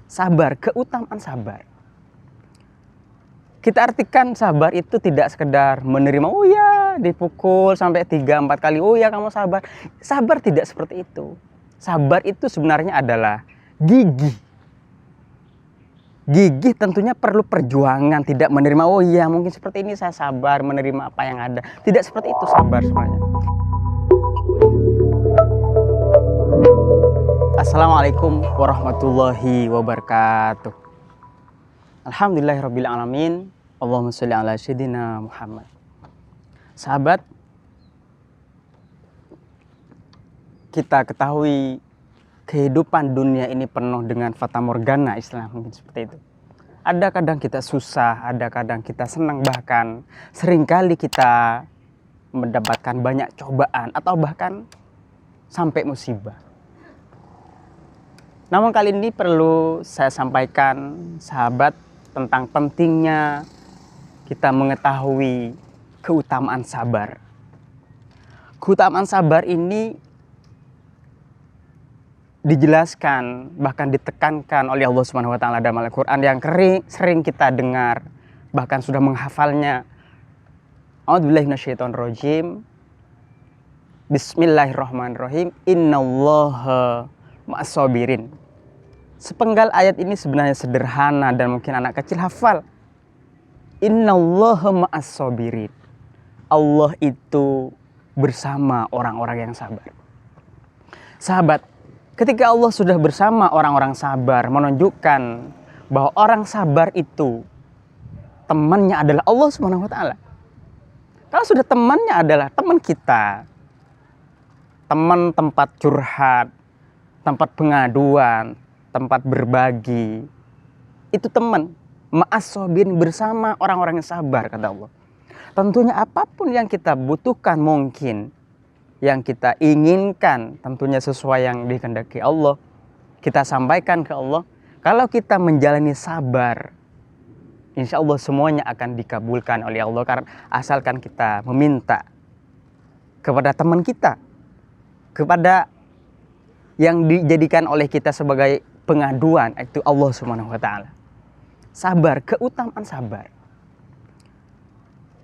Sabar, keutamaan sabar. Kita artikan sabar itu tidak sekedar menerima, oh ya dipukul sampai 3-4 kali, oh ya kamu sabar. Sabar tidak seperti itu. Sabar itu sebenarnya adalah gigih. Gigih tentunya perlu perjuangan, tidak menerima, oh iya mungkin seperti ini saya sabar menerima apa yang ada. Tidak seperti itu sabar sebenarnya. Assalamualaikum warahmatullahi wabarakatuh. Alhamdulillahirabbil alamin. Allahumma sholli ala sayyidina Muhammad. Sahabat, kita ketahui kehidupan dunia ini penuh dengan fata morgana, istilah mungkin seperti itu. Ada kadang kita susah, ada kadang kita senang, bahkan seringkali kita mendapatkan banyak cobaan atau bahkan sampai musibah. Namun kali ini perlu saya sampaikan, sahabat, tentang pentingnya kita mengetahui keutamaan sabar. Keutamaan sabar ini dijelaskan, bahkan ditekankan oleh Allah Subhanahu wa taala dalam Al-Qur'an yang sering kita dengar, bahkan sudah menghafalnya. A'udzubillahi minasyaitonirrajim. Bismillahirrahmanirrahim. Innallaha ma'as-sabirin. Sepenggal ayat ini sebenarnya sederhana dan mungkin anak kecil hafal. Innallaha ma'as-sabirin. Allah itu bersama orang-orang yang sabar. Sahabat, ketika Allah sudah bersama orang-orang sabar, menunjukkan bahwa orang sabar itu temannya adalah Allah Subhanahu wa taala. Kalau sudah temannya adalah teman kita, teman tempat curhat, tempat pengaduan, tempat berbagi, itu teman. Ma'as-sabirin, bersama orang-orang yang sabar, kata Allah. Tentunya apapun yang kita butuhkan, mungkin yang kita inginkan, tentunya sesuai yang dikehendaki Allah, kita sampaikan ke Allah. Kalau kita menjalani sabar, insya Allah semuanya akan dikabulkan oleh Allah, karena asalkan kita meminta kepada teman kita, kepada yang dijadikan oleh kita sebagai pengaduan, itu Allah Subhanahu wa taala. Sabar, keutamaan sabar.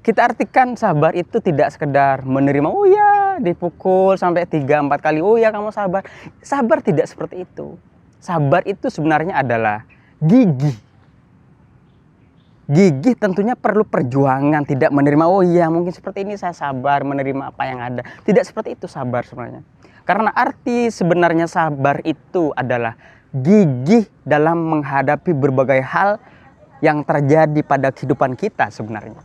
Kita artikan sabar itu tidak sekedar menerima, oh ya dipukul sampai 3-4 kali, oh ya kamu sabar. Sabar tidak seperti itu. Sabar itu sebenarnya adalah gigih. Gigih tentunya perlu perjuangan, tidak menerima, oh iya mungkin seperti ini saya sabar menerima apa yang ada. Tidak seperti itu sabar sebenarnya. Karena arti sebenarnya sabar itu adalah gigih dalam menghadapi berbagai hal yang terjadi pada kehidupan kita sebenarnya.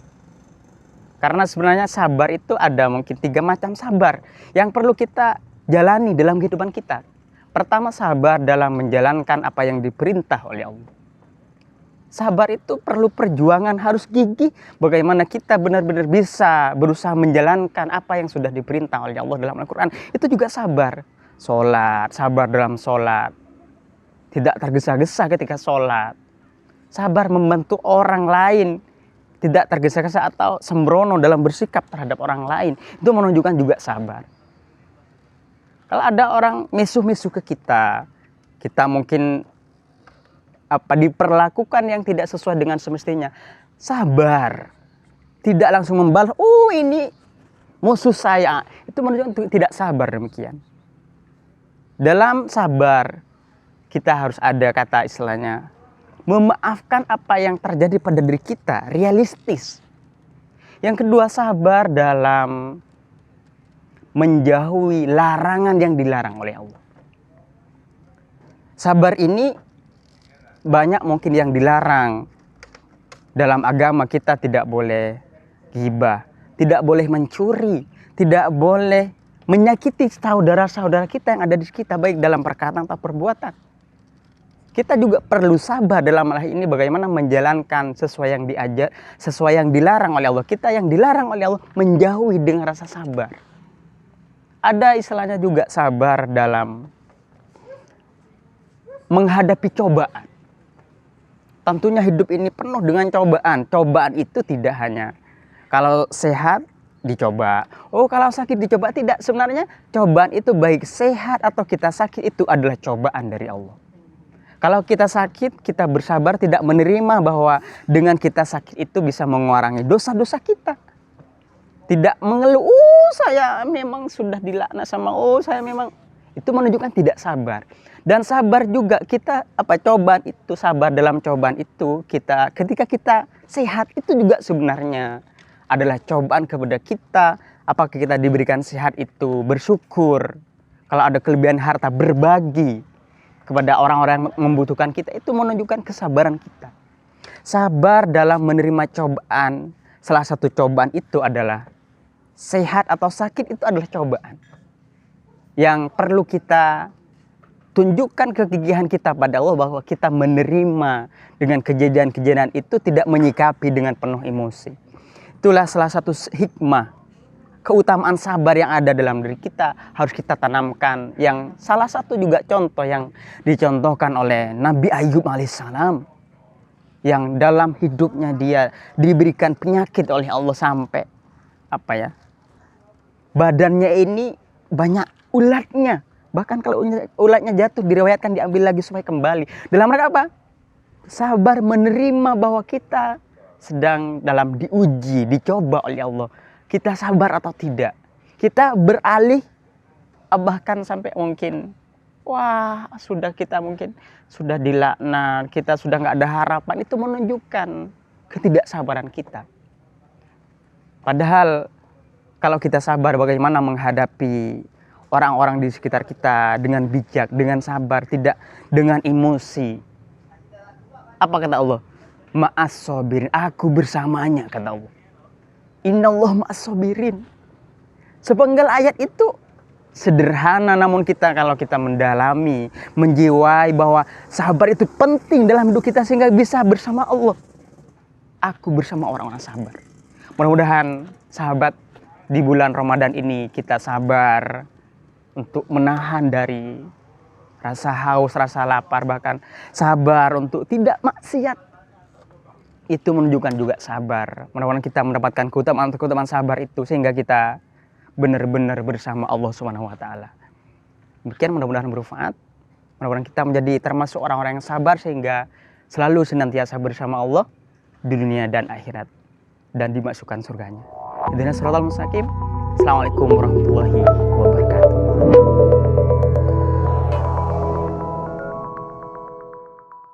Karena sebenarnya sabar itu ada mungkin 3 macam sabar yang perlu kita jalani dalam kehidupan kita. Pertama, sabar dalam menjalankan apa yang diperintah oleh Allah. Sabar itu perlu perjuangan, harus gigih bagaimana kita benar-benar bisa berusaha menjalankan apa yang sudah diperintah oleh Allah dalam Al-Quran. Itu juga sabar. Sholat, sabar dalam sholat. Tidak tergesa-gesa ketika sholat. Sabar membantu orang lain. Tidak tergesa-gesa atau sembrono dalam bersikap terhadap orang lain. Itu menunjukkan juga sabar. Kalau ada orang misuh-misuh ke kita, kita mungkin diperlakukan yang tidak sesuai dengan semestinya, sabar, tidak langsung membalas, oh ini musuh saya, itu menunjukkan tidak sabar. Demikian dalam sabar kita harus ada kata istilahnya memaafkan apa yang terjadi pada diri kita, realistis. Yang kedua, sabar dalam menjauhi larangan yang dilarang oleh Allah. Sabar ini banyak mungkin yang dilarang. Dalam agama kita tidak boleh ghibah, tidak boleh mencuri, tidak boleh menyakiti saudara-saudara kita yang ada di sekitar, baik dalam perkataan atau perbuatan. Kita juga perlu sabar dalam hal ini bagaimana menjalankan sesuai yang diajar, sesuai yang dilarang oleh Allah. Kita yang dilarang oleh Allah menjauhi dengan rasa sabar. Ada istilahnya juga sabar dalam menghadapi cobaan. Tentunya hidup ini penuh dengan cobaan. Cobaan itu tidak hanya kalau sehat dicoba, oh kalau sakit dicoba, tidak. Sebenarnya cobaan itu baik sehat atau kita sakit itu adalah cobaan dari Allah. Kalau kita sakit, kita bersabar, tidak menerima bahwa dengan kita sakit itu bisa mengurangi dosa-dosa kita. Tidak mengeluh, saya memang sudah dilaknat sama, saya memang, itu menunjukkan tidak sabar. Dan sabar juga kita cobaan itu, sabar dalam cobaan itu kita ketika kita sehat itu juga sebenarnya adalah cobaan kepada kita. Apakah kita diberikan sehat itu bersyukur, kalau ada kelebihan harta berbagi kepada orang-orang yang membutuhkan kita, itu menunjukkan kesabaran kita. Sabar dalam menerima cobaan, salah satu cobaan itu adalah sehat atau sakit, itu adalah cobaan yang perlu kita tunjukkan kegigihan kita pada Allah, bahwa kita menerima dengan kejadian-kejadian itu, tidak menyikapi dengan penuh emosi. Itulah salah satu hikmah keutamaan sabar yang ada dalam diri kita, harus kita tanamkan. Yang salah satu juga contoh yang dicontohkan oleh Nabi Ayub alaihissalam, yang dalam hidupnya dia diberikan penyakit oleh Allah sampai badannya ini banyak ulatnya. Bahkan kalau ulatnya jatuh, diriwayatkan diambil lagi supaya kembali. Dalam rangka apa? Sabar menerima bahwa kita sedang dalam diuji, dicoba oleh Allah. Kita sabar atau tidak. Kita beralih, bahkan sampai mungkin, kita mungkin sudah dilaknat, kita sudah nggak ada harapan. Itu menunjukkan ketidaksabaran kita. Padahal kalau kita sabar, bagaimana menghadapi orang-orang di sekitar kita dengan bijak, dengan sabar, tidak dengan emosi. Apa kata Allah? Ma'as-sobirin, aku bersamanya, kata Allah. Innallah ma'as-sobirin. Sepenggal ayat itu sederhana, namun kalau kita mendalami, menjiwai bahwa sabar itu penting dalam hidup kita sehingga bisa bersama Allah. Aku bersama orang-orang sabar. Mudah-mudahan sahabat, di bulan Ramadan ini kita sabar untuk menahan dari rasa haus, rasa lapar, bahkan sabar untuk tidak maksiat. Itu menunjukkan juga sabar. Mudah-mudahan kita mendapatkan keutamaan sabar itu sehingga kita benar-benar bersama Allah Subhanahu wa taala. Demikian, mudah-mudahan bermanfaat. Mudah-mudahan kita menjadi termasuk orang-orang yang sabar sehingga selalu senantiasa bersama Allah di dunia dan akhirat dan dimasukkan surganya. Ihdinas siratal mustaqim. Assalamualaikum warahmatullahi wabarakatuh.